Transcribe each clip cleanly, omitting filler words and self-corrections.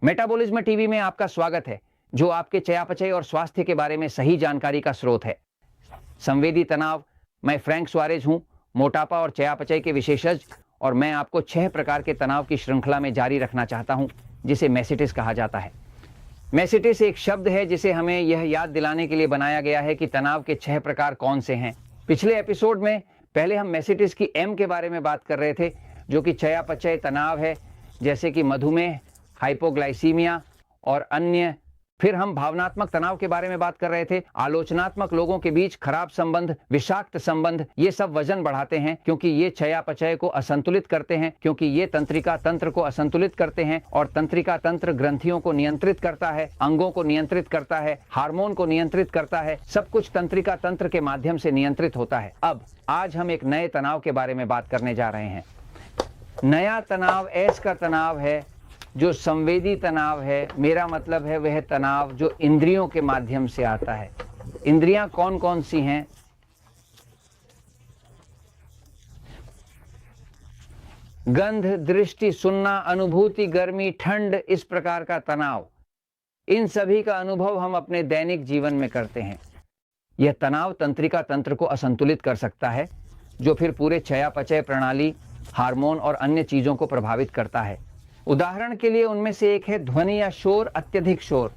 Metabolism TV में आपका स्वागत है, जो आपके चयापचय और स्वास्थ्य के बारे में सही जानकारी का स्रोत है। संवेदी तनाव, मैं फ्रैंक सुआरेज हूं, मोटापा और चयापचय के विशेषज्ञ, और मैं आपको 6 प्रकार के तनाव की श्रृंखला में जारी रखना चाहता हूं, जिसे मेसिटिस कहा जाता है। मेसिटिस एक शब्द है जिसे हमें यह याद दिलाने के लिए बनाया गया है कि तनाव के 6 प्रकार कौन से हैं। पिछले एपिसोड में पहले हम मेसिटिस की एम के बारे में बात कर रहे थे, जो कि चयापचय तनाव है, जैसे कि मधुमेह, हाइपोग्लाइसीमिया और अन्य। फिर हम भावनात्मक तनाव के बारे में बात कर रहे थे। आलोचनात्मक लोगों के बीच खराब संबंध, विषाक्त संबंध, ये सब वजन बढ़ाते हैं, क्योंकि ये चयापचय को असंतुलित करते हैं, क्योंकि ये तंत्रिका तंत्र को असंतुलित करते हैं, और तंत्रिका तंत्र ग्रंथियों को नियंत्रित करता है, अंगों को नियंत्रित करता है, हार्मोन को नियंत्रित करता है। सब कुछ तंत्रिका तंत्र के माध्यम से नियंत्रित होता है। अब आज हम एक नए तनाव के बारे में बात करने जा रहे हैं। नया तनाव एस का तनाव है, जो संवेदी तनाव है। मेरा मतलब है वह तनाव जो इंद्रियों के माध्यम से आता है। इंद्रियां कौन कौन सी हैं? गंध, दृष्टि, सुनना, अनुभूति, गर्मी, ठंड, इस प्रकार का तनाव, इन सभी का अनुभव हम अपने दैनिक जीवन में करते हैं। यह तनाव तंत्रिका तंत्र को असंतुलित कर सकता है, जो फिर पूरे चयापचय प्रणाली, हार्मोन और अन्य चीजों को प्रभावित करता है। उदाहरण के लिए उनमें से एक है ध्वनि या शोर, अत्यधिक शोर।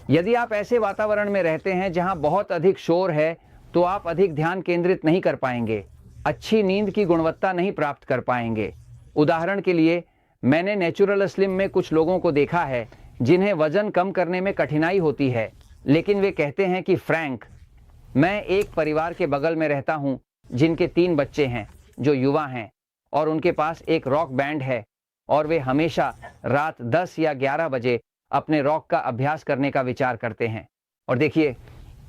यदि आप ऐसे वातावरण में रहते हैं जहां बहुत अधिक शोर है, तो आप अधिक ध्यान केंद्रित नहीं कर पाएंगे, अच्छी नींद की गुणवत्ता नहीं प्राप्त कर पाएंगे। उदाहरण के लिए, मैंने नेचुरल स्लिम में कुछ लोगों को देखा है जिन्हें वजन कम करने में कठिनाई होती है, लेकिन वे कहते हैं कि फ्रैंक, मैं एक परिवार के बगल में रहता हूं जिनके 3 बच्चे हैं जो युवा हैं, और उनके पास एक रॉक बैंड है, और वे हमेशा रात 10 या 11 बजे अपने रॉक का अभ्यास करने का विचार करते हैं। और देखिए,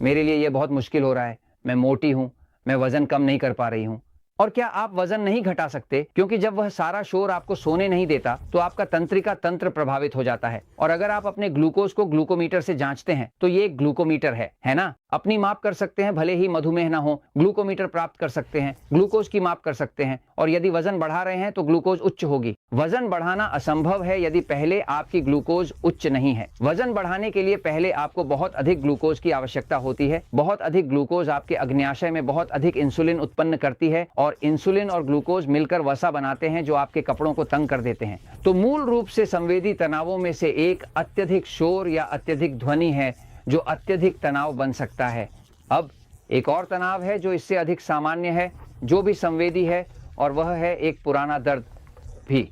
मेरे लिए यह बहुत मुश्किल हो रहा है। मैं मोटी हूं, मैं वजन कम नहीं कर पा रही हूं। और क्या आप वजन नहीं घटा सकते? क्योंकि जब वह सारा शोर आपको सोने नहीं देता, तो आपका तंत्रिका तंत्र प्रभावित हो जाता है। और अगर आप अपने ग्लूकोज को ग्लूकोमीटर से जांचते हैं, तो ये एक ग्लूकोमीटर है ना? अपनी माप कर सकते हैं, भले ही मधुमेह ना हो, ग्लूकोमीटर प्राप्त कर सकते हैं, ग्लूकोज की माप कर सकते हैं, और यदि वजन बढ़ा रहे हैं तो ग्लूकोज उच्च होगी। वजन बढ़ाना असंभव है यदि पहले आपकी ग्लूकोज उच्च नहीं है। वजन बढ़ाने के लिए पहले आपको बहुत अधिक ग्लूकोज की आवश्यकता होती है। बहुत अधिक ग्लूकोज आपके अग्न्याशय में बहुत अधिक इंसुलिन उत्पन्न करती है, और इंसुलिन और ग्लूकोज मिलकर वसा बनाते हैं, जो आपके कपड़ों को तंग कर देते हैं। तो मूल रूप से संवेदी तनावों में से एक अत्यधिक शोर या अत्यधिक ध्वनि है, जो अत्यधिक तनाव बन सकता है। अब एक और तनाव है जो इससे अधिक सामान्य है, जो भी संवेदी है, और वह है एक पुराना दर्द भी।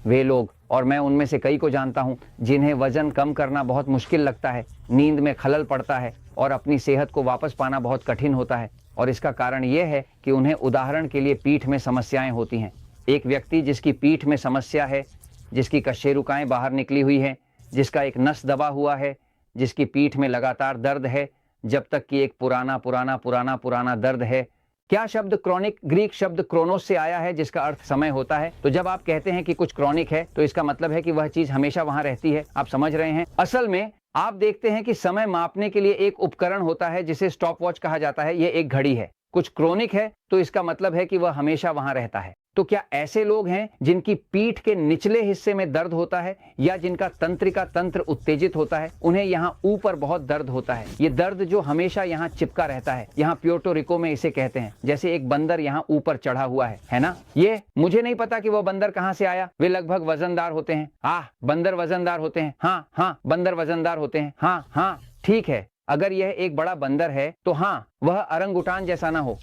वे लोग, और मैं उनमें से कई को जानता हूं, जिन्हें वजन कम करना बहुत मुश्किल लगता है, नींद में खलल पड़ता है, और अपनी सेहत को वापस पाना बहुत कठिन होता है। और इसका कारण यह है कि उन्हें उदाहरण के लिए पीठ में समस्याएं होती हैं। एक व्यक्ति जिसकी पीठ में समस्या है, जिसकी कशेरुकाएं बाहर निकली हुई हैं, जिसका एक नस दबा हुआ है, जिसकी पीठ में लगातार दर्द है, जब तक कि एक पुराना पुराना पुराना पुराना दर्द है। क्या शब्द क्रॉनिक ग्रीक शब्द क्रोनोस से आया है, जिसका अर्थ समय होता है। तो जब आप कहते हैं कि कुछ क्रॉनिक है, तो इसका मतलब है कि वह चीज हमेशा वहां रहती है। आप समझ रहे हैं? असल में आप देखते हैं कि समय मापने के लिए एक उपकरण होता है जिसे स्टॉप वॉच कहा जाता है। यह एक घड़ी है। कुछ क्रोनिक है तो इसका मतलब है कि वह हमेशा वहां रहता है। तो क्या ऐसे लोग हैं जिनकी पीठ के निचले हिस्से में दर्द होता है, या जिनका तंत्रिका तंत्र उत्तेजित होता है? उन्हें यहाँ ऊपर बहुत दर्द होता है। ये दर्द जो हमेशा यहाँ चिपका रहता है, यहाँ प्योर्टो रिको में इसे कहते हैं, जैसे एक बंदर यहाँ ऊपर चढ़ा हुआ है ना? ये मुझे नहीं पता कि वह बंदर कहाँ से आया। वे लगभग वजनदार होते हैं। बंदर वजनदार होते हैं। हाँ, बंदर वजनदार होते हैं। हाँ, ठीक है। अगर यह एक बड़ा बंदर है तो हाँ, वह अरंगुटान जैसा ना हो।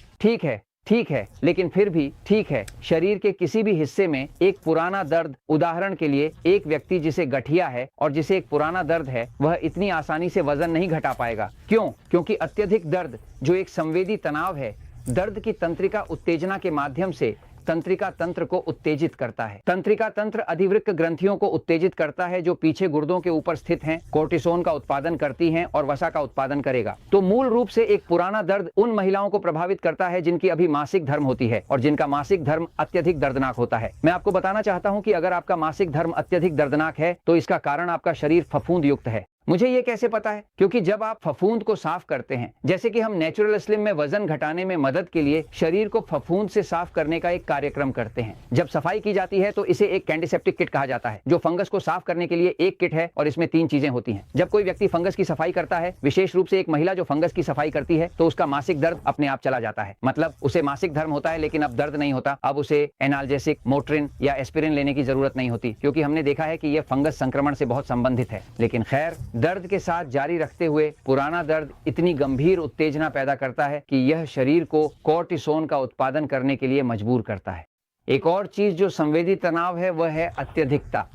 ठीक है, लेकिन फिर भी ठीक है। शरीर के किसी भी हिस्से में एक पुराना दर्द, उदाहरण के लिए एक व्यक्ति जिसे गठिया है और जिसे एक पुराना दर्द है, वह इतनी आसानी से वजन नहीं घटा पाएगा। क्यों? क्योंकि अत्यधिक दर्द, जो एक संवेदी तनाव है, दर्द की तंत्रिका उत्तेजना के माध्यम से तंत्रिका तंत्र को उत्तेजित करता है। तंत्रिका तंत्र अधिवृक्क ग्रंथियों को उत्तेजित करता है, जो पीछे गुर्दों के ऊपर स्थित हैं, कोर्टिसोन का उत्पादन करती हैं और वसा का उत्पादन करेगा। तो मूल रूप से एक पुराना दर्द उन महिलाओं को प्रभावित करता है जिनकी अभी मासिक धर्म होती है और जिनका मासिक धर्म अत्यधिक दर्दनाक होता है। मैं आपको बताना चाहता हूं कि अगर आपका मासिक धर्म अत्यधिक दर्दनाक है तो इसका कारण आपका शरीर फफूंद युक्त है। मुझे ये कैसे पता है? क्योंकि जब आप फफूंद को साफ करते हैं, जैसे कि हम नेचुरल स्लिम में वजन घटाने में मदद के लिए शरीर को फफूंद से साफ करने का एक कार्यक्रम करते हैं। जब सफाई की जाती है तो इसे एक कैंटीसेप्टिक किट कहा जाता है, जो फंगस को साफ करने के लिए एक किट है और इसमें 3 चीजें होती हैं। जब कोई व्यक्ति फंगस की सफाई करता है, विशेष रूप से एक महिला जो फंगस की सफाई करती है, तो उसका मासिक दर्द अपने आप चला जाता है। मतलब उसे मासिक धर्म होता है लेकिन अब दर्द नहीं होता। अब उसे एनाल्जेसिक, मोट्रिन या एस्पिरिन लेने की जरूरत नहीं होती, क्योंकि हमने देखा है कि यह फंगस संक्रमण से बहुत संबंधित है। लेकिन खैर, दर्द के साथ जारी रखते हुए पुराना दर्द इतनी गंभीर उत्तेजना पैदा करता है कि यह शरीर को कोर्टिसोन का उत्पादन करने के लिए मजबूर करता है। एक और चीज जो संवेदी तनाव है वह है अत्यधिकता।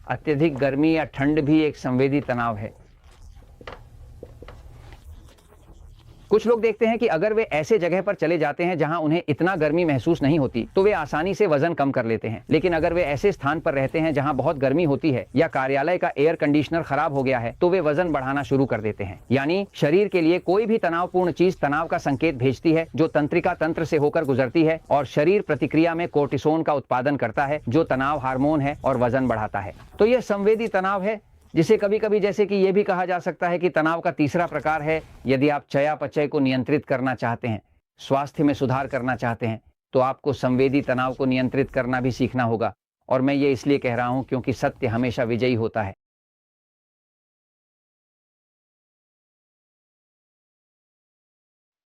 अत्यधिक गर्मी या ठंड भी एक संवेदी तनाव है। कुछ लोग देखते हैं कि अगर वे ऐसे जगह पर चले जाते हैं जहां उन्हें इतना गर्मी महसूस नहीं होती, तो वे आसानी से वजन कम कर लेते हैं। लेकिन अगर वे ऐसे स्थान पर रहते हैं जहां बहुत गर्मी होती है या कार्यालय का एयर कंडीशनर खराब हो गया है, तो वे वजन बढ़ाना शुरू कर देते हैं। यानी शरीर के लिए कोई भी तनावपूर्ण चीज तनाव का संकेत भेजती है, जो तंत्रिका तंत्र से होकर गुजरती है और शरीर प्रतिक्रिया में कोर्टिसोन का उत्पादन करता है, जो तनाव हार्मोन है और वजन बढ़ाता है। तो यह संवेदी तनाव है, जिसे कभी कभी जैसे कि यह भी कहा जा सकता है कि तनाव का तीसरा प्रकार है। यदि आप चयापचय को नियंत्रित करना चाहते हैं, स्वास्थ्य में सुधार करना चाहते हैं, तो आपको संवेदी तनाव को नियंत्रित करना भी सीखना होगा। और मैं ये इसलिए कह रहा हूं क्योंकि सत्य हमेशा विजयी होता है।